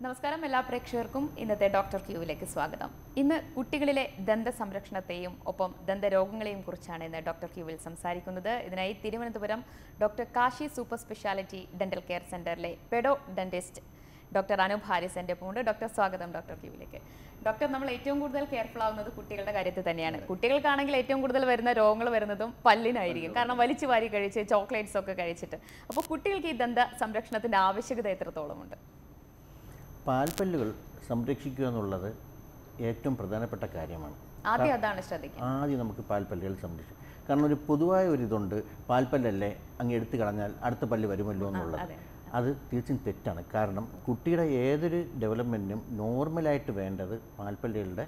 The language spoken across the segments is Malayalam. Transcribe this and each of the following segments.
നമസ്കാരം എല്ലാ പ്രേക്ഷകർക്കും ഇന്നത്തെ ഡോക്ടർ ക്യൂവിലേക്ക് സ്വാഗതം. ഇന്ന് കുട്ടികളിലെ ദന്ത സംരക്ഷണത്തെയും ഒപ്പം ദന്തരോഗങ്ങളെയും കുറിച്ചാണ് ഇന്ന് ഡോക്ടർ ക്യൂവിൽ സംസാരിക്കുന്നത്. ഇതിനായി Thiruvananthapuram doctor Kashi super speciality dental care സെന്ററിലെ pedo dentist doctor Anoop Haris എൻ്റെ ഒപ്പമുണ്ട്. ഡോക്ടർ സ്വാഗതം ഡോക്ടർ ക്യൂവിലേക്ക്. ഡോക്ടർ, നമ്മൾ ഏറ്റവും കൂടുതൽ കെയർഫുൾ ആവുന്നത് കുട്ടികളുടെ കാര്യത്തിൽ തന്നെയാണ്. കുട്ടികൾക്കാണെങ്കിൽ ഏറ്റവും കൂടുതൽ വരുന്ന രോഗങ്ങൾ വരുന്നതും പല്ലിനായിരിക്കും. കാരണം വലിച്ചു വാരി കഴിച്ച് ചോക്ലേറ്റ്സ് ഒക്കെ കഴിച്ചിട്ട്. അപ്പോൾ കുട്ടികൾക്ക് ഈ ദന്ത സംരക്ഷണത്തിൻ്റെ ആവശ്യകത എത്രത്തോളമുണ്ട്? പാൽപ്പല്ലുകൾ സംരക്ഷിക്കുക എന്നുള്ളത് ഏറ്റവും പ്രധാനപ്പെട്ട കാര്യമാണ്. ആദ്യം അതാണ് ശ്രദ്ധിക്കുക. ആദ്യം നമുക്ക് പാൽപ്പല്ലുകൾ സംരക്ഷിക്കും. കാരണം ഒരു പൊതുവായ ഒരിതുണ്ട്, പാൽപ്പല്ലല്ലേ അങ്ങ് എടുത്തു കളഞ്ഞാൽ അടുത്ത പല്ല് വരുമല്ലോ എന്നുള്ളത്. അത് തീർച്ചയായും തെറ്റാണ്. കാരണം കുട്ടിയുടെ ഏതൊരു ഡെവലപ്മെൻറ്റിനും നോർമലായിട്ട് വേണ്ടത് പാൽപ്പല്ലുകളുടെ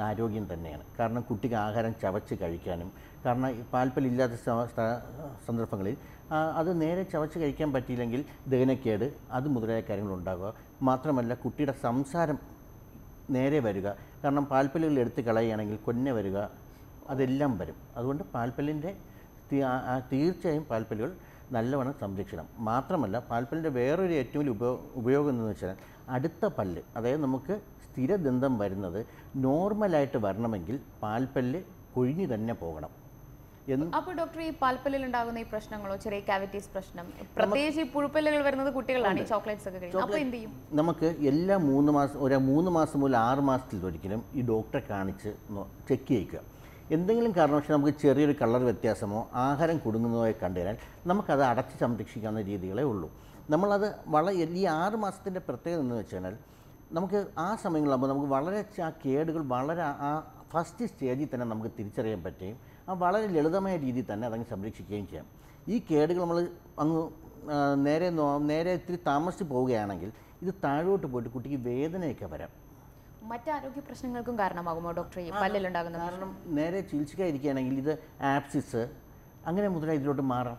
ആരോഗ്യം തന്നെയാണ്. കാരണം കുട്ടിക്ക് ആഹാരം ചവച്ച് കഴിക്കാനും, കാരണം പാൽപ്പല്ലില്ലാത്ത സന്ദർഭങ്ങളിൽ അത് നേരെ ചവച്ച് കഴിക്കാൻ പറ്റിയില്ലെങ്കിൽ ദഹനക്കേട് അത് മുതലായ കാര്യങ്ങളുണ്ടാകുക. മാത്രമല്ല കുട്ടിയുടെ സംസാരം നേരെ വരിക. കാരണം പാൽപ്പല്ലുകൾ എടുത്ത് കളയുകയാണെങ്കിൽ കൊന്നെ വരിക, അതെല്ലാം വരും. അതുകൊണ്ട് പാൽപ്പല്ലിൻ്റെ തീർച്ചയായും പാൽപ്പല്ലുകൾ നല്ലവണ്ണം സംരക്ഷണം. മാത്രമല്ല പാൽപ്പല്ലിൻ്റെ വേറൊരു ഏറ്റവും വലിയ ഉപയോഗം എന്ന് വെച്ചാൽ അടുത്ത പല്ല്, അതായത് നമുക്ക് സ്ഥിരദന്തം വരുന്നത് നോർമലായിട്ട് വരണമെങ്കിൽ പാൽപ്പല്ല് കൊഴിഞ്ഞു തന്നെ പോകണം. അപ്പോൾ ഡോക്ടർ, ഈ പാൽപ്പല്ലിൽ ഉണ്ടാകുന്ന ഈ പ്രശ്നങ്ങളോ, ചെറിയ കാവിറ്റീസ് പ്രശ്നം, പ്രത്യേകിച്ച് ഈ പുഴുപ്പല്ലുകൾ വരുന്നത് കുട്ടികളാണ്, ഈ ചോക്ലേറ്റ്സ് ഒക്കെ കഴിക്കുന്നത്, അപ്പോൾ എന്ത് ചെയ്യും? നമുക്ക് എല്ലാ 3 മാസം മുതൽ 6 മാസത്തിലൊരിക്കലും ഈ ഡോക്ടറെ കാണിച്ച് ചെക്ക് ചെയ്യിക്കുക. എന്തെങ്കിലും കാരണവശാൽ നമുക്ക് ചെറിയൊരു കളർ വ്യത്യാസമോ ആഹാരം കുടുങ്ങുന്നതോ കണ്ടുകഴിഞ്ഞാൽ നമുക്കത് അടച്ച് സംരക്ഷിക്കാവുന്ന രീതികളേ ഉള്ളൂ. നമ്മളത് ഈ 6 മാസത്തിൻ്റെ പ്രത്യേകത എന്ന് വെച്ച് കഴിഞ്ഞാൽ നമുക്ക് ആ സമയങ്ങളാകുമ്പോൾ നമുക്ക് വളരെ ആ കേടുകൾ വളരെ ആ ഫസ്റ്റ് സ്റ്റേജിൽ തന്നെ നമുക്ക് തിരിച്ചറിയാൻ പറ്റുകയും വളരെ ലളിതമായ രീതിയിൽ തന്നെ അതങ്ങ് സംരക്ഷിക്കുകയും ചെയ്യാം. ഈ കേടുകൾ നമ്മൾ അങ്ങ് നേരെ ഇത്തിരി താമസിച്ച് പോവുകയാണെങ്കിൽ ഇത് താഴോട്ട് പോയിട്ട് കുട്ടിക്ക് വേദനയൊക്കെ വരാം. മറ്റാരോഗ്യ പ്രശ്നങ്ങൾക്കും കാരണമാകുമോ ഡോക്ടർ ഈ പല്ലിലുണ്ടാകുന്ന? കാരണം നേരെ ചികിത്സിക്കാതിരിക്കുകയാണെങ്കിൽ ഇത് ആപ്സിസ് അങ്ങനെ മുതലായി ഇതിലോട്ട് മാറാം.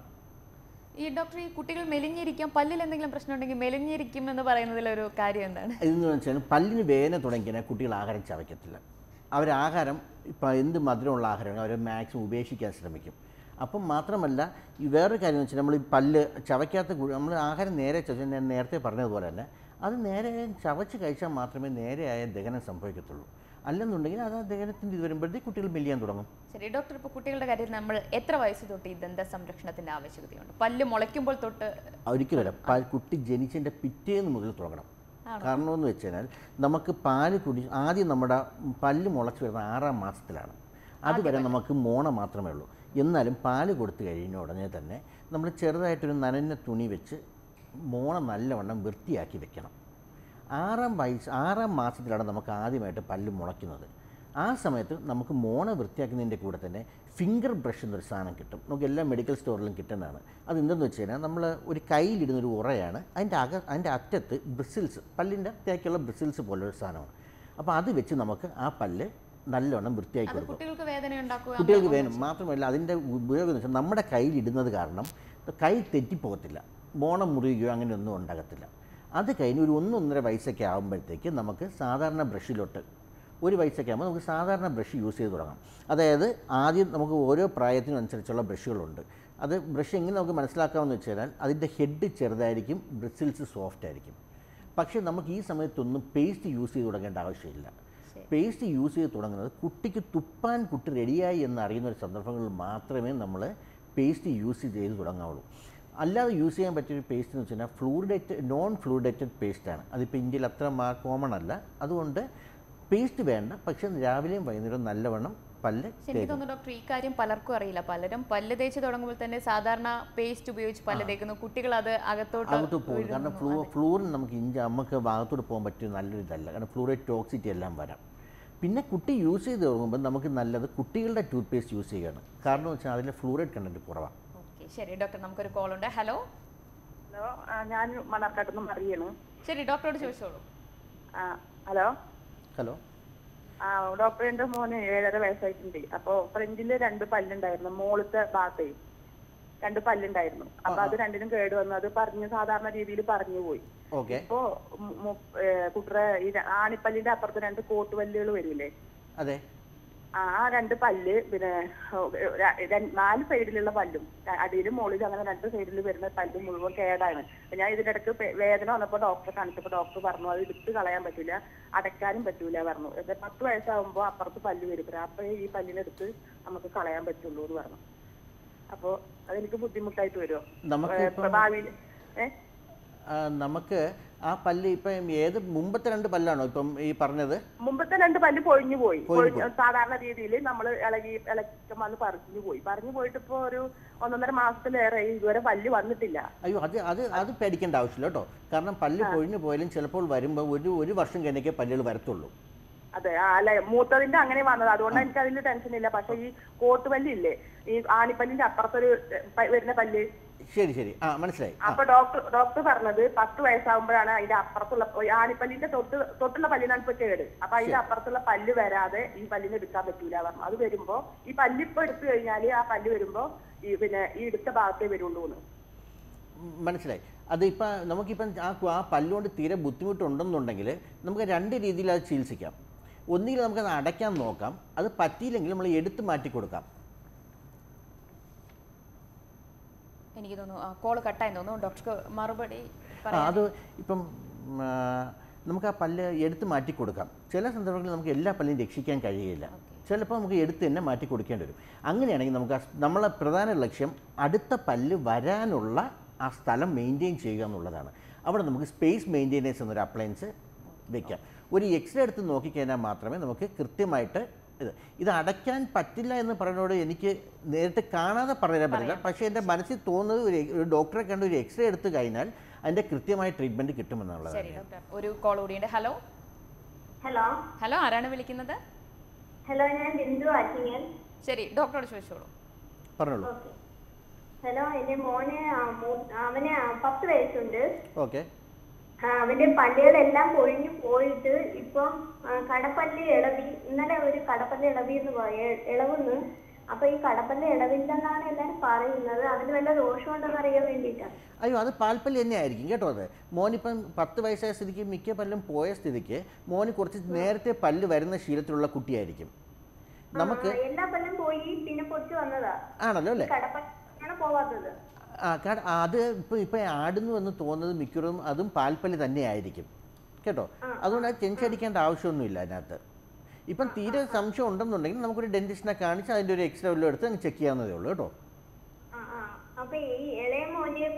ഈ ഡോക്ടർ, ഈ കുട്ടികൾ മെലിഞ്ഞിരിക്കാം, പല്ലിൽ എന്തെങ്കിലും പ്രശ്നം ഉണ്ടെങ്കിൽ മെലിഞ്ഞിരിക്കും എന്ന് പറയുന്നതിലൊരു കാര്യം എന്താണ്? ഇതെന്ന് വെച്ചാൽ പല്ലിന് വേദന തുടങ്ങിയാൽ കുട്ടികൾ ആഹാരം ചവയ്ക്കത്തില്ല. ആഹാരം ഇപ്പോൾ എന്ത് മധുരമുള്ള ആഹാരമാണ് അവർ മാക്സിമം ഉപേക്ഷിക്കാൻ ശ്രമിക്കും. അപ്പം മാത്രമല്ല ഈ വേറൊരു കാര്യം എന്ന് വെച്ചാൽ നമ്മൾ ഈ പല്ല് ചവയ്ക്കാത്ത നമ്മൾ ആഹാരം നേരെ ചവച്ച്, ഞാൻ നേരത്തെ പറഞ്ഞതുപോലെ തന്നെ അത് നേരെ ചവച്ച് കഴിച്ചാൽ മാത്രമേ നേരെയായ ദഹനം സംഭവിക്കത്തുള്ളൂ. അല്ലെന്നുണ്ടെങ്കിൽ അത് ആ ദഹനത്തിൻ്റെ ഇത് വരുമ്പോഴത്തേക്ക് കുട്ടികൾ മെലിയാൻ തുടങ്ങും. ശരി ഡോക്ടർ, ഇപ്പോൾ കുട്ടികളുടെ കാര്യത്തിൽ നമ്മൾ എത്ര വയസ്സ് തൊട്ട് ഈ ദന്ത സംരക്ഷണത്തിൻ്റെ ആവശ്യകതയുണ്ട്? പല്ല് മുളയ്ക്കുമ്പോൾ തൊട്ട്? ഒരിക്കലല്ല, കുട്ടി ജനിച്ചതിൻ്റെ പിറ്റേന്ന് മുതൽ തുടങ്ങണം. കാരണം എന്ന് വെച്ച് കഴിഞ്ഞാൽ നമുക്ക് പാല് ആദ്യം നമ്മുടെ പല്ല് മുളച്ച് വരുന്ന 6-ാം മാസത്തിലാണ്. അതുവരെ നമുക്ക് മോണ മാത്രമേ ഉള്ളൂ. എന്നാലും പാല് കൊടുത്തു കഴിഞ്ഞ ഉടനെ തന്നെ നമ്മൾ ചെറുതായിട്ടൊരു നനഞ്ഞ തുണി വെച്ച് മോണ നല്ലവണ്ണം വൃത്തിയാക്കി വെക്കണം. 6-ാം മാസത്തിലാണ് നമുക്ക് ആദ്യമായിട്ട് പല്ല് മുളയ്ക്കുന്നത്. ആ സമയത്ത് നമുക്ക് മോണ വൃത്തിയാക്കുന്നതിൻ്റെ കൂടെ തന്നെ ഫിംഗർ ബ്രഷ് എന്നൊരു സാധനം കിട്ടും. നമുക്ക് എല്ലാ മെഡിക്കൽ സ്റ്റോറിലും കിട്ടുന്നതാണ്. അത് എന്തെന്ന് വെച്ച് കഴിഞ്ഞാൽ നമ്മൾ ഒരു കയ്യിലിടുന്നൊരു ഉറയാണ്, അതിൻ്റെ അറ്റത്ത് ബ്രിസിൽസ്, പല്ലിൻ്റെ അത്യാവശ്യമുള്ള ബ്രിസിൽസ് പോലൊരു സാധനമാണ്. അപ്പോൾ അത് വെച്ച് നമുക്ക് ആ പല്ല് നല്ലവണ്ണം വൃത്തിയാക്കി കൊടുക്കും. കുട്ടികൾക്ക് വേണം. മാത്രമല്ല അതിൻ്റെ ഉപയോഗം എന്ന് വെച്ചാൽ നമ്മുടെ കയ്യിലിടുന്നത് കാരണം കൈ തെറ്റിപ്പോകത്തില്ല, മോണം മുറിയുകയോ അങ്ങനെയൊന്നും ഉണ്ടാകത്തില്ല. അത് കഴിഞ്ഞ് ഒരു 1-1.5 വയസ്സൊക്കെ ആകുമ്പോഴത്തേക്ക് നമുക്ക് സാധാരണ ബ്രഷിലോട്ട്, 1 വയസ്സൊക്കെ ആകുമ്പോൾ നമുക്ക് സാധാരണ ബ്രഷ് യൂസ് ചെയ്ത് തുടങ്ങാം. അതായത് ആദ്യം നമുക്ക് ഓരോ പ്രായത്തിനനുസരിച്ചുള്ള ബ്രഷുകളുണ്ട്. അത് ബ്രഷ് എങ്ങനെ നമുക്ക് മനസ്സിലാക്കാമെന്ന് വെച്ച് കഴിഞ്ഞാൽ അതിൻ്റെ ഹെഡ് ചെറുതായിരിക്കും, ബ്രിസിൽസ് സോഫ്റ്റ് ആയിരിക്കും. പക്ഷേ നമുക്ക് ഈ സമയത്തൊന്നും പേസ്റ്റ് യൂസ് ചെയ്ത് തുടങ്ങേണ്ട ആവശ്യമില്ല. പേസ്റ്റ് യൂസ് ചെയ്ത് തുടങ്ങുന്നത് കുട്ടിക്ക് തുപ്പാൻ കുട്ടി റെഡിയായി എന്നറിയുന്ന ഒരു സന്ദർഭങ്ങളിൽ മാത്രമേ നമ്മൾ പേസ്റ്റ് യൂസ് ചെയ്ത് തുടങ്ങാവുള്ളൂ. അല്ലാതെ യൂസ് ചെയ്യാൻ പറ്റിയൊരു പേസ്റ്റ് എന്ന് വെച്ച് കഴിഞ്ഞാൽ നോൺ ഫ്ലൂറിഡേറ്റഡ് പേസ്റ്റാണ്. അതിപ്പോൾ ഇന്ത്യയിൽ അത്ര കോമൺ അല്ല. അതുകൊണ്ട് പേസ്റ്റ് വേണ്ട. പക്ഷെ രാവിലെയും വൈകുന്നേരവും നല്ലവണ്ണം പല്ല് തേക്കും. ഡോക്ടർ, ഈ കാര്യം പലർക്കും അറിയില്ല. പലരും പല്ല് തേച്ച് തുടങ്ങുമ്പോൾ തന്നെ സാധാരണ പേസ്റ്റ് ഉപയോഗിച്ച് പല്ല് തേക്കുന്നു. കുട്ടികൾ അത് അകത്തോട്ട് പോകും. കാരണം ഫ്ലൂറിന് നമുക്ക് ഭാഗത്തോട്ട് പോകാൻ പറ്റിയ നല്ലൊരു ഇതല്ല. കാരണം ഫ്ലൂറൈഡ് ടോക്സിറ്റി എല്ലാം വരാം. പിന്നെ കുട്ടി യൂസ് ചെയ്ത് തുടങ്ങുമ്പോൾ നമുക്ക് നല്ലത് കുട്ടികളുടെ ടൂത്ത് പേസ്റ്റ് യൂസ് ചെയ്യുകയാണ്. കാരണം എന്ന് വെച്ചാൽ അതിൽ ഫ്ലൂറൈഡ് കണ്ടന്റ് കുറവാണ്. ശരി ഡോക്ടർ, നമുക്കൊരു കോൾ ഉണ്ട്. ഹലോ ഞാൻ മണ്ണാർക്കാട്ടുനിന്ന് മറിയാണ്. ശരി ഡോക്ടറോട് ചോദിച്ചോളൂ. ഹലോ ഹലോ ഡോക്ടർ, എൻ്റെ മോന് 7.5 വയസ്സായിട്ടുണ്ട്. അപ്പോൾ ഫ്രണ്ടില് 2 പല്ലുണ്ടായിരുന്നു, മോളത്തെ ഭാഗത്ത് 2 പല്ലുണ്ടായിരുന്നു. അപ്പൊ അത് രണ്ടിനും കേട് വന്നു. അത് പറഞ്ഞ് സാധാരണ രീതിയിൽ പറഞ്ഞു പോയി. ഇപ്പോ കുട്ടിയുടെ ഈ ആണിപ്പല്ലിന്റെ അപ്പുറത്ത് 2 കോട്ടുപല്ലുകൾ വരൂലേ? അതെ. ആ 2 പല്ല് പിന്നെ 4 സൈഡിലുള്ള പല്ലും അടിയിലും മുകളിലും അങ്ങനെ 2 സൈഡിൽ വരുന്ന പല്ല് മുഴുവൻ കേടാണ്. ഞാൻ ഇതിന്റെ ഇടയ്ക്ക് വേദന വന്നപ്പോൾ ഡോക്ടറെ കാണിച്ചപ്പോൾ ഡോക്ടർ പറഞ്ഞു അത് എടുത്ത് കളയാൻ പറ്റില്ല, അടയ്ക്കാനും പറ്റൂല പറഞ്ഞു. 10 വയസ്സാകുമ്പോൾ അപ്പുറത്ത് പല്ല് വരും, അപ്പൊ ഈ പല്ലിനെടുത്ത് നമുക്ക് കളയാൻ പറ്റുള്ളൂ എന്ന് പറഞ്ഞു. അപ്പോ അതെനിക്ക് ബുദ്ധിമുട്ടായിട്ട് വരുമോ ഭാവിയിൽ? നമുക്ക് ആ പല്ല് ഇപ്പം ഏത് മുമ്പത്തെ 2 പല്ലാണോ ഇപ്പം ഈ പറഞ്ഞത്? മുമ്പത്തെ 2 പല്ല് പൊഴിഞ്ഞു പോയി. സാധാരണ രീതിയിൽ നമ്മൾ ഇളക്കം പറഞ്ഞു പോയിട്ട് ഇപ്പൊ ഒരു 1.5 മാസത്തിലേറെ ഇതുവരെ പല്ല് വന്നിട്ടില്ല. അയ്യോ, അത് പേടിക്കേണ്ട ആവശ്യമില്ല കേട്ടോ. കാരണം പല്ല് പൊഴിഞ്ഞു പോയാലും ചിലപ്പോൾ വരുമ്പോൾ ഒരു വർഷം കഴിഞ്ഞൊക്കെ പല്ലുകൾ വരത്തുള്ളൂ. അതെ, അല്ലെ മൂത്തതിന്റെ അങ്ങനെ വന്നത്, അതുകൊണ്ട് എനിക്ക് അതിൽ ടെൻഷൻ ഇല്ല. പക്ഷെ ഈ കോട്ടുപല്ലില്ലേ, ഈ ആണിപ്പല്ലിന്റെ അപ്പുറത്തൊരു വരുന്ന പല്ല്, ശരി ശരി, മനസ്സിലായി. അപ്പൊ ഡോക്ടർ പറഞ്ഞത് 10 വയസ്സാകുമ്പോഴാണ് അതിന്റെ അപ്പുറത്തുള്ള ആണിപ്പല്ലിന്റെ തൊട്ടുള്ള പല്ലിനാണ് ഇപ്പൊ കേട്. അപ്പൊ അതിന്റെ അപ്പുറത്തുള്ള പല്ല് വരാതെ ഈ പല്ലിന് എടുക്കാൻ പറ്റൂല പറഞ്ഞു. അത് വരുമ്പോ ഈ പല്ലിപ്പോ എടുത്തു കഴിഞ്ഞാല് ആ പല്ല് വരുമ്പോ ഈ എടുത്ത ഭാഗത്തേ വരുള്ളൂ എന്ന് മനസ്സിലായി. അതിപ്പോൾ നമുക്കിപ്പം ആ പല്ലുകൊണ്ട് തീരെ ബുദ്ധിമുട്ടുണ്ടെന്നുണ്ടെങ്കിൽ നമുക്ക് 2 രീതിയിൽ അത് ചികിത്സിക്കാം. ഒന്നുകിൽ നമുക്കത് അടയ്ക്കാൻ നോക്കാം, അത് പറ്റിയില്ലെങ്കിൽ നമ്മൾ എടുത്ത് മാറ്റി കൊടുക്കാം. എനിക്ക് തോന്നുന്നു കോള് കട്ടായി തോന്നുന്നു. ഡോക്ടർക്ക് മറുപടി അത് ഇപ്പം നമുക്ക് ആ പല്ല് എടുത്ത് മാറ്റി കൊടുക്കാം. ചില സന്ദർഭങ്ങളിൽ നമുക്ക് എല്ലാ പല്ലും രക്ഷിക്കാൻ കഴിയില്ല. ചിലപ്പോൾ നമുക്ക് എടുത്ത് തന്നെ മാറ്റി കൊടുക്കേണ്ടി വരും. അങ്ങനെയാണെങ്കിൽ നമുക്ക് നമ്മളെ പ്രധാന ലക്ഷ്യം അടുത്ത പല്ല് വരാനുള്ള ആ സ്ഥലം മെയിൻറ്റെയിൻ ചെയ്യുക എന്നുള്ളതാണ്. അവിടെ നമുക്ക് സ്പേസ് മെയിൻറ്റെയിനേഴ്സ് എന്നൊരു അപ്ലയൻസ് വയ്ക്കാം. ഒരു എക്സ്റേ എടുത്ത് നോക്കിക്കഴിഞ്ഞാൽ മാത്രമേ നമുക്ക് കൃത്യമായിട്ട് ഇത് അടയ്ക്കാൻ പറ്റില്ല എന്ന് പറയുന്നതോട് എനിക്ക് നേരിട്ട് കാണാതെ പറയാൻ പറ്റില്ല. പക്ഷേ എൻ്റെ മനസ്സിൽ തോന്നുന്നത് ഒരു ഡോക്ടറെ കണ്ട് ഒരു എക്സ്റേ എടുത്ത് കഴിഞ്ഞാൽ അതിൻ്റെ കൃത്യമായ ട്രീറ്റ്മെൻറ്റ് കിട്ടുമെന്നുള്ളതാണ്. ഒരു കോൾ കൂടിയുണ്ട്. ഹലോ ഹലോ ഹലോ, ആരാണ് വിളിക്കുന്നത്? ഹലോ, ഞാൻ ബിന്ദു ആറ്റിങ്ങൽ. ശരി, ഡോക്ടറോട് ചോദിച്ചോളൂ. പറഞ്ഞോളൂ. ഹലോ, എൻ്റെ മോന് അവന് 10 വയസ്സുണ്ട്. ഓക്കെ. അവന്റെ പല്ലുകളെല്ലാം പൊഴിഞ്ഞു പോയിട്ട് ഇപ്പം കടപ്പല്ല് ഇളവി. ഇന്നലെ ഒരു കടപ്പല്ല് ഇളവുന്ന്. അപ്പൊ ഈ കടപ്പല്ല് ഇളവില്ലെന്നാണ് എല്ലാരും പറയുന്നത്. അതിന് വല്ല ദോഷമുണ്ടെന്ന് അറിയാൻ വേണ്ടിയിട്ടാണ്. അയ്യോ, അത് പാൽപ്പല്ല് തന്നെ ആയിരിക്കും കേട്ടോ. അത് മോനിപ്പം 10 വയസ്സായ സ്ഥിതിക്ക് മിക്ക പല്ലും പോയ സ്ഥിതിക്ക് മോന് കുറച്ച് നേരത്തെ പല്ല് വരുന്ന ശീലത്തിലുള്ള കുട്ടിയായിരിക്കും. നമുക്ക് എല്ലാ പല്ലും പോയി പിന്നെ പൊച്ചു വന്നതാ. ആണല്ലോ അല്ലേ? കടപ്പല്ലാണ് പോവാത്തത്. അത് ഇപ്പം ആടുന്നു എന്ന് തോന്നുന്നത് മിക്കവാറും അതും പാൽപ്പല്ല് തന്നെ ആയിരിക്കും കേട്ടോ. അതുകൊണ്ട് അത് ടെൻഷൻ അടിക്കേണ്ട ആവശ്യമൊന്നുമില്ല അതിനകത്ത്. ഇപ്പം തീരെ സംശയം ഉണ്ടെന്നുണ്ടെങ്കിൽ നമുക്കൊരു ഡെന്റിസ്റ്റിനെ കാണിച്ച് അതിൻ്റെ ഒരു എക്സ്റേ വല്ലതും എടുത്ത് അങ്ങ് ചെക്ക് ചെയ്യാവുന്നതേ ഉള്ളൂ കേട്ടോ. അപ്പൊ ഈ ഇളയ മോന്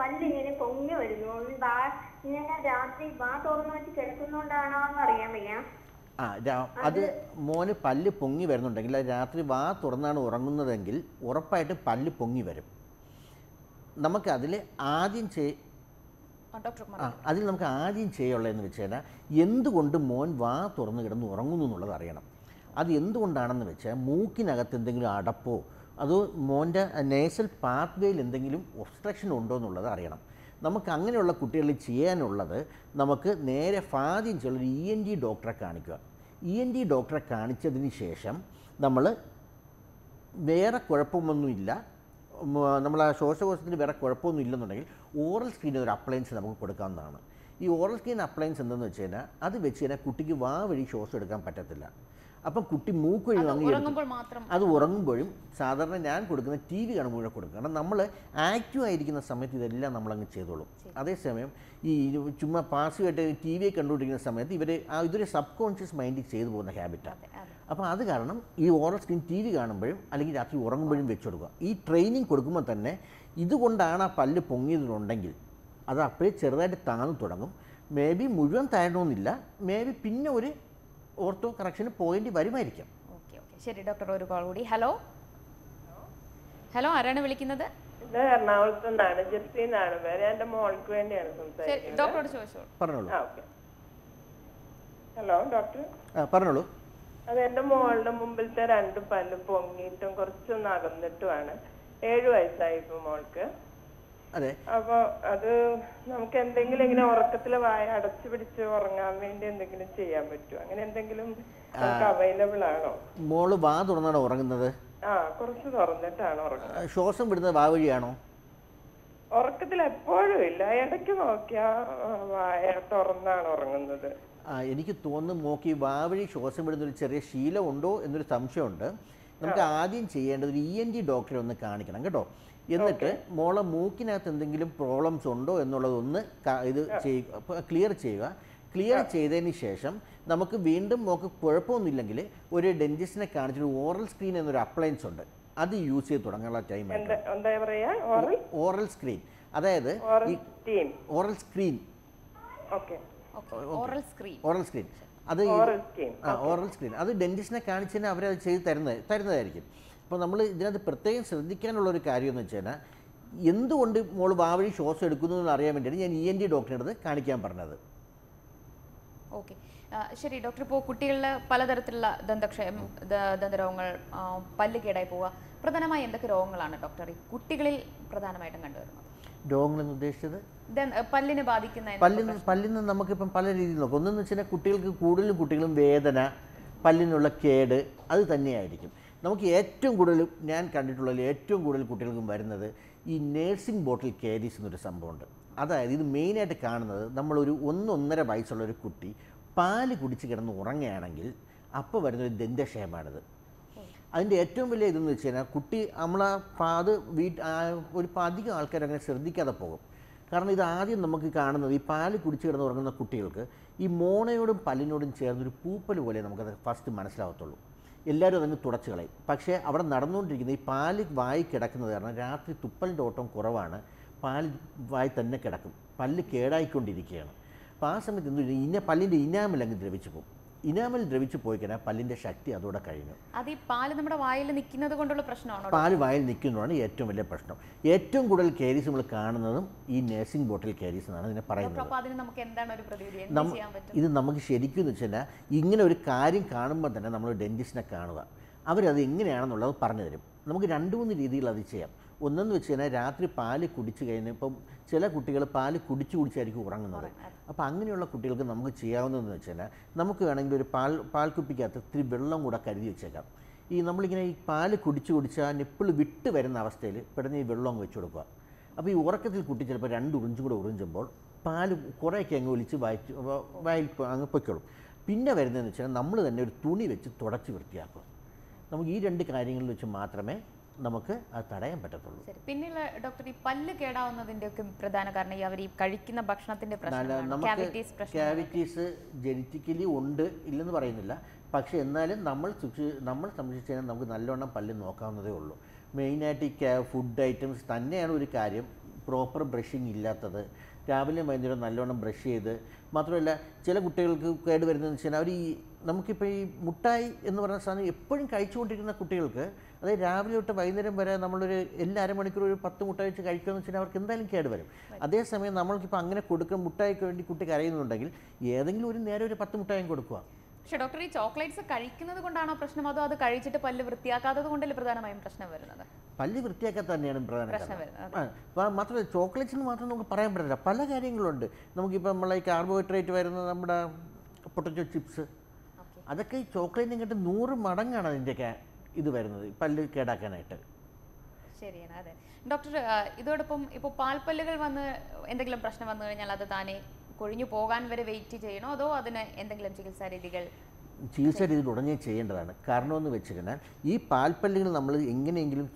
പല്ലിങ്ങനെ പൊങ്ങി വരുന്നു. ഇങ്ങനെ രാത്രി വാ തുറന്നു വെച്ച് കിടക്കുന്നോണ്ടാണോ എന്ന് അറിയാൻ വയ്യ. അത് മോന് പല്ല് പൊങ്ങി വരുന്നുണ്ടെങ്കിൽ അത് രാത്രി വാ തുറന്നാണ് ഉറങ്ങുന്നതെങ്കിൽ ഉറപ്പായിട്ടും പല്ല് പൊങ്ങി വരും. നമുക്ക് അതിൽ നമുക്ക് ആദ്യം ചെയ്യുള്ളതെന്ന് വെച്ച് കഴിഞ്ഞാൽ എന്തുകൊണ്ട് മോൻ വാ തുറന്ന് കിടന്ന് ഉറങ്ങുന്നു എന്നുള്ളത് അറിയണം. അത് എന്തുകൊണ്ടാണെന്ന് വെച്ചാൽ മൂക്കിനകത്ത് എന്തെങ്കിലും അടപ്പോ അതോ മോൻ്റെ നേസൽ പാത്വേയിൽ എന്തെങ്കിലും ഒബ്സ്ട്രക്ഷൻ ഉണ്ടോ എന്നുള്ളത് അറിയണം. നമുക്ക് അങ്ങനെയുള്ള കുട്ടികളിൽ ചെയ്യാനുള്ളത് നമുക്ക് നേരെ ആദ്യം ചെയ്യുള്ളൊരു ENT ഡോക്ടറെ കാണിക്കുക. ENT ഡോക്ടറെ കാണിച്ചതിന് ശേഷം നമ്മൾ വേറെ കുഴപ്പമൊന്നുമില്ല, നമ്മൾ ആ ശ്വാസകോശത്തിന് വേറെ കുഴപ്പമൊന്നും ഇല്ലെന്നുണ്ടെങ്കിൽ ഓറൽ സ്ക്രീൻ ഒരു അപ്ലയൻസ് നമുക്ക് കൊടുക്കാവുന്നതാണ്. ഈ ഓറൽ സ്ക്രീൻ അപ്ലയൻസ് എന്തെന്ന് വെച്ച് കഴിഞ്ഞാൽ അത് വെച്ച് കഴിഞ്ഞാൽ കുട്ടിക്ക് വാ വഴി ശ്വാസം എടുക്കാൻ പറ്റത്തില്ല. അപ്പം കുട്ടി മൂക്ക് വഴി അത് ഉറങ്ങുമ്പോഴും സാധാരണ ഞാൻ കൊടുക്കുന്ന TV കാണുമ്പോഴേ കൊടുക്കും. കാരണം നമ്മൾ ആക്റ്റീവ് ആയിരിക്കുന്ന സമയത്ത് ഇതെല്ലാം നമ്മളങ്ങ് ചെയ്തോളും. അതേസമയം ഈ ചുമ്മാ പാസീവായിട്ട് TV കണ്ടുകൊണ്ടിരിക്കുന്ന സമയത്ത് ഇതൊരു സബ് കോൺഷ്യസ് മൈൻഡിൽ ചെയ്തു പോകുന്ന ഹാബിറ്റാണ്. അപ്പോൾ അത് കാരണം ഈ ഓറൽ സ്ക്രീൻ TV കാണുമ്പോഴും അല്ലെങ്കിൽ രാത്രി ഉറങ്ങുമ്പോഴും വെച്ച് കൊടുക്കുക. ഈ ട്രെയിനിങ് കൊടുക്കുമ്പോൾ തന്നെ ഇതുകൊണ്ടാണ് ആ പല്ല് പൊങ്ങിയതുണ്ടെങ്കിൽ അത് അപ്പോഴേ ചെറുതായിട്ട് താഴ്ന്നു തുടങ്ങും. മേ ബി മുഴുവൻ താഴണമെന്നില്ല, മേ ബി പിന്നെ ഒരു ഓർത്തോ കറക്ഷന് പോയിന്റ് വരുമായിരിക്കും. ഓക്കെ ഓക്കെ, ശരി ഡോക്ടർ. ഒരു കോൾ കൂടി. ഹലോ ഹലോ, ആരാണ് വിളിക്കുന്നത്? ഇത് എറണാകുളത്ത് നിന്നാണ്, ജെസ്സിന്നാണ് പേര്. എൻ്റെ മോൾക്ക് വേണ്ടിയാണ് സംസാരിക്കുന്നത്. ഡോക്ടറോട് ചോദിച്ചോളൂ. പറഞ്ഞോളൂ. Hello doctor. പറഞ്ഞോളൂ. അത് എൻ്റെ മോളുടെ മുമ്പിലത്തെ 2 പല്ല് പൊങ്ങിയിട്ടും കുറച്ചൊന്നും അകന്നിട്ടുമാണ്. 7 വയസ്സായി ഇപ്പൊ മോൾക്ക്. അതെ. അപ്പൊ അത് നമുക്ക് എന്തെങ്കിലും ഇങ്ങനെ ഉറക്കത്തിൽ വായ അടച്ചു പിടിച്ച് ഉറങ്ങാൻ വേണ്ടി എന്തെങ്കിലും ചെയ്യാൻ പറ്റുമോ? അങ്ങനെ എന്തെങ്കിലും അവൈലബിൾ ആണോ? മോള് വാ തുറന്നാണോ ഉറങ്ങുന്നത്? കുറച്ച് തുറന്നിട്ടാണ് ഉറങ്ങുന്നത്. ശ്വാസം വിടുന്നത് വാ വഴിയാണോ? ഉറക്കത്തിൽ എപ്പോഴും ഇല്ല, ഇടയ്ക്ക് നോക്കിയാ വായ തുറന്നാണ് ഉറങ്ങുന്നത്. എനിക്ക് തോന്നുന്നു മോക്ക് ഈ വാവഴി ശ്വാസം വിടുന്ന ഒരു ചെറിയ ശീലമുണ്ടോ എന്നൊരു സംശയമുണ്ട്. നമുക്ക് ആദ്യം ചെയ്യേണ്ടത് ഒരു ENT ഡോക്ടറെ ഒന്ന് കാണിക്കണം കേട്ടോ. എന്നിട്ട് മോളെ മൂക്കിനകത്ത് എന്തെങ്കിലും പ്രോബ്ലംസ് ഉണ്ടോ എന്നുള്ളതൊന്ന് ഇത് ക്ലിയർ ചെയ്യുക. ക്ലിയർ ചെയ്തതിന് ശേഷം നമുക്ക് വീണ്ടും മോക്ക് കുഴപ്പമൊന്നുമില്ലെങ്കിൽ ഒരു ഡെന്റിസ്റ്റിനെ കാണിച്ചിട്ട് ഓറൽ സ്ക്രീൻ എന്നൊരു അപ്ലയൻസ് ഉണ്ട്, അത് യൂസ് ചെയ്ത് തുടങ്ങാനുള്ള ടൈം. ഓറൽ സ്ക്രീൻ, അതായത് ഓറൽ സ്ക്രീൻ, ഓറൽ സ്ക്രീൻ അത് ഓറൽ സ്ക്രീൻ അത് ഡെന്റിസ്റ്റിനെ കാണിച്ചതിന് അവരത് ചെയ്ത് തരുന്നതായിരിക്കും. അപ്പോൾ നമ്മൾ ഇതിനകത്ത് പ്രത്യേകം ശ്രദ്ധിക്കാനുള്ളൊരു കാര്യം എന്ന് വെച്ച് കഴിഞ്ഞാൽ എന്തുകൊണ്ട് മോൾ വാവഴി ശ്വാസം എടുക്കുന്നു എന്ന് അറിയാൻ വേണ്ടിയാണ് ഞാൻ ENT ഡോക്ടറെ അടുത്ത് കാണിക്കാൻ പറഞ്ഞത്. ഓക്കെ, ശരി ഡോക്ടർ. ഇപ്പോൾ കുട്ടികളിൽ പലതരത്തിലുള്ള ദന്തരോഗങ്ങൾ, പല്ല് കേടായി പോവുക, പ്രധാനമായി എന്തൊക്കെ രോഗങ്ങളാണ് ഡോക്ടർ ഈ കുട്ടികളിൽ പ്രധാനമായിട്ടും കണ്ടുവരുന്നത്? രോഗങ്ങളെന്ന് ഉദ്ദേശിച്ചത് പല്ലിനെ ബാധിക്കുന്ന പല്ലിന് നമുക്കിപ്പം പല രീതിയിൽ നോക്കാം. ഒന്നെന്ന് വെച്ചാൽ കുട്ടികൾക്ക് കുട്ടികളും വേദന, പല്ലിനുള്ള കേട് അത് തന്നെയായിരിക്കും. നമുക്ക് ഏറ്റവും കൂടുതൽ ഞാൻ കണ്ടിട്ടുള്ളതിൽ ഏറ്റവും കൂടുതൽ കുട്ടികൾക്കും വരുന്നത് ഈ നേഴ്സിംഗ് ബോട്ടിൽ കാരീസ് എന്നൊരു സംഭവമുണ്ട്. അതായത് ഇത് മെയിനായിട്ട് കാണുന്നത് നമ്മളൊരു 1-1.5 വയസ്സുള്ള ഒരു കുട്ടി പാല് കുടിച്ച് കിടന്ന് ഉറങ്ങുകയാണെങ്കിൽ അപ്പോൾ വരുന്നൊരു ദന്തക്ഷയമാണിത്. അതിൻ്റെ ഏറ്റവും വലിയ ഇതെന്ന് വെച്ച് കഴിഞ്ഞാൽ കുട്ടി അത് ഒരു അധികം ആൾക്കാർ അങ്ങനെ ശ്രദ്ധിക്കാതെ പോകും. കാരണം ഇത് ആദ്യം നമുക്ക് കാണുന്നത് ഈ പാല് കുടിച്ച് കിടന്ന് ഉറങ്ങുന്ന കുട്ടികൾക്ക് ഈ മോണയോടും പല്ലിനോടും ചേർന്നൊരു പൂപ്പൽ പോലെ നമുക്കത് ഫസ്റ്റ് മനസ്സിലാവത്തുള്ളൂ. എല്ലാവരും അതിന് തുടച്ച് കളയും. പക്ഷേ അവിടെ നടന്നുകൊണ്ടിരിക്കുന്ന ഈ പാല് വായി കിടക്കുന്നത് കാരണം രാത്രി തുപ്പലിൻ്റെ ഓട്ടം കുറവാണ്, പാല് വായി തന്നെ കിടക്കും, പല്ല് കേടായിക്കൊണ്ടിരിക്കുകയാണ്. അപ്പോൾ ആ സമയത്ത് എന്ത് പല്ലിൻ്റെ ഇനാമൽ അങ്ങ് ദ്രവിച്ചു പോകും. ഇനാമൽ ദ്രവിച്ചു പോയി കഴിഞ്ഞാൽ പല്ലിൻ്റെ ശക്തി അതോടെ കഴിഞ്ഞു. അത് ഈ പാല് നമ്മുടെ വായിൽ നിൽക്കുന്നത് കൊണ്ടുള്ള പ്രശ്നമാണോ? പാല് വായിൽ നിൽക്കുന്നതാണ് ഏറ്റവും വലിയ പ്രശ്നം. ഏറ്റവും കൂടുതൽ കാരീസ് നമ്മൾ കാണുന്നതും ഈ നേഴ്സിംഗ് ബോട്ടിൽ കാരീസ് എന്നാണ് ഇതിനെ പറയുന്നത്. ഇത് നമുക്ക് ശരിക്കും എന്ന് വെച്ചാൽ ഇങ്ങനെ ഒരു കാര്യം കാണുമ്പോൾ തന്നെ നമ്മൾ ഡെന്റിസ്റ്റിനെ കാണുക, അവരത് എങ്ങനെയാണെന്നുള്ളത് പറഞ്ഞു തരും. നമുക്ക് 2-3 രീതിയിൽ അത് ചെയ്യാം. ഒന്നെന്ന് വെച്ച് കഴിഞ്ഞാൽ രാത്രി പാല് കുടിച്ച് കഴിഞ്ഞാൽ ഇപ്പം ചില കുട്ടികൾ പാല് കുടിച്ചായിരിക്കും ഉറങ്ങുന്നത്. അപ്പോൾ അങ്ങനെയുള്ള കുട്ടികൾക്ക് നമുക്ക് ചെയ്യാവുന്നതെന്ന് വെച്ച് കഴിഞ്ഞാൽ നമുക്ക് വേണമെങ്കിൽ ഒരു പാൽക്കുപ്പിക്കകത്ത് ഇത്തിരി വെള്ളം കൂടെ കരുതി വെച്ചേക്കാം. നമ്മളിങ്ങനെ ഈ പാല് കുടിച്ച് ആ നിപ്പിൾ വിട്ട് വരുന്ന അവസ്ഥയിൽ പെട്ടെന്ന് ഈ വെള്ളം അങ്ങ് വെച്ച് കൊടുക്കുക. അപ്പോൾ ഈ ഉറക്കത്തിൽ കുട്ടി ചിലപ്പോൾ 2 ഉറിഞ്ചും കൂടെ ഉറിഞ്ചുമ്പോൾ പാല് കുറേയൊക്കെ അങ്ങ് ഒലിച്ച് വായിൽ അങ്ങ് പൊയ്ക്കോളും. പിന്നെ വരുന്നതെന്ന് വെച്ചാൽ നമ്മൾ തന്നെ ഒരു തുണി വെച്ച് തുടച്ച് വൃത്തിയാക്കുക. നമുക്ക് ഈ 2 കാര്യങ്ങളിൽ വെച്ച് മാത്രമേ നമുക്ക് അത് തടയാൻ പറ്റത്തുള്ളൂ. പിന്നെയുള്ള ഡോക്ടർ ഈ പല്ല് കേടാവുന്നതിന്റെ ഒക്കെ പ്രധാന കാരണം അവർ ഈ കഴിക്കുന്ന ഭക്ഷണത്തിന്റെ ക്യാവിറ്റീസ് ജനറ്റിക്കലി ഉണ്ട് ഇല്ലെന്ന് പറയുന്നില്ല. പക്ഷേ എന്നാലും നമ്മൾ സംരക്ഷിച്ച് കഴിഞ്ഞാൽ നമുക്ക് നല്ലോണം പല്ല് നോക്കാവുന്നതേ ഉള്ളൂ. മെയിനായിട്ട് ഈ ഫുഡ് ഐറ്റംസ് തന്നെയാണ് ഒരു കാര്യം. പ്രോപ്പർ ബ്രഷിങ് ഇല്ലാത്തത്, രാവിലെ വൈകുന്നേരം നല്ലോണം ബ്രഷ് ചെയ്ത്, മാത്രമല്ല ചില കുട്ടികൾക്ക് കേട് വരുന്നതെന്ന് വെച്ചാൽ അവർ നമുക്കിപ്പോൾ ഈ മുട്ടായി എന്ന് പറയുന്ന സാധനം എപ്പോഴും കഴിച്ചുകൊണ്ടിരിക്കുന്ന കുട്ടികൾക്ക്, അതായത് രാവിലെ തൊട്ട് വൈകുന്നേരം വരെ നമ്മളൊരു എല്ലാ അരമണിക്കൂർ ഒരു 10 മുട്ടായി വെച്ച് കഴിക്കുകയെന്ന് വെച്ചാൽ അവർക്ക് എന്തായാലും കേട് വരും. അതേസമയം നമ്മൾക്കിപ്പോൾ അങ്ങനെ കൊടുക്കുന്ന മുട്ടായിക്ക് വേണ്ടി കുട്ടി കരയുന്നുണ്ടെങ്കിൽ ഏതെങ്കിലും ഒരു നേരം ഒരു 10 മുട്ടായും കൊടുക്കുക. പക്ഷേ ഡോക്ടർ ഈ ചോക്ലേറ്റ്സ് കഴിക്കുന്നത് കൊണ്ടാണോ പ്രശ്നം, അതോ അത് കഴിച്ചിട്ട് പല്ല് വൃത്തിയാക്കാത്തത് കൊണ്ടല്ലേ പ്രധാനമായും പ്രശ്നം വരുന്നത്? പല്ല് വൃത്തിയാക്കാൻ തന്നെയാണ് പ്രധാന കാരണം. മാത്രമല്ല ചോക്ലേറ്റ്സിന് മാത്രം നമുക്ക് പറയാൻ പറ്റില്ല, പല കാര്യങ്ങളുണ്ട്. നമുക്കിപ്പോൾ നമ്മളെ ഈ കാർബോഹൈഡ്രേറ്റ് വരുന്ന നമ്മുടെ പൊട്ടറ്റോ ചിപ്സ്, അതൊക്കെ ഈ ചോക്ലേറ്റിനെ കണ്ട് 100 മടങ്ങാണ് അതിൻ്റെയൊക്കെ ഇത് വരുന്നത് പല്ല് കേടാക്കാനായിട്ട്. ശരിയാണ്. അതെ ഡോക്ടർ, ഇതോടൊപ്പം ഇപ്പോൾ പാൽപ്പല്ലുകൾ വന്ന് എന്തെങ്കിലും പ്രശ്നം വന്നു കഴിഞ്ഞാൽ അത് താനെ കൊഴിഞ്ഞു പോകാൻ വരെ വെയിറ്റ് ചെയ്യണോ, അതോ അതിന് എന്തെങ്കിലും ചികിത്സാ രീതികൾ ഉടനെ ചെയ്യേണ്ടതാണ്? കാരണമെന്ന് വെച്ച് കഴിഞ്ഞാൽ ഈ പാൽപ്പല്ലുകൾ നമ്മൾ എങ്ങനെയെങ്കിലും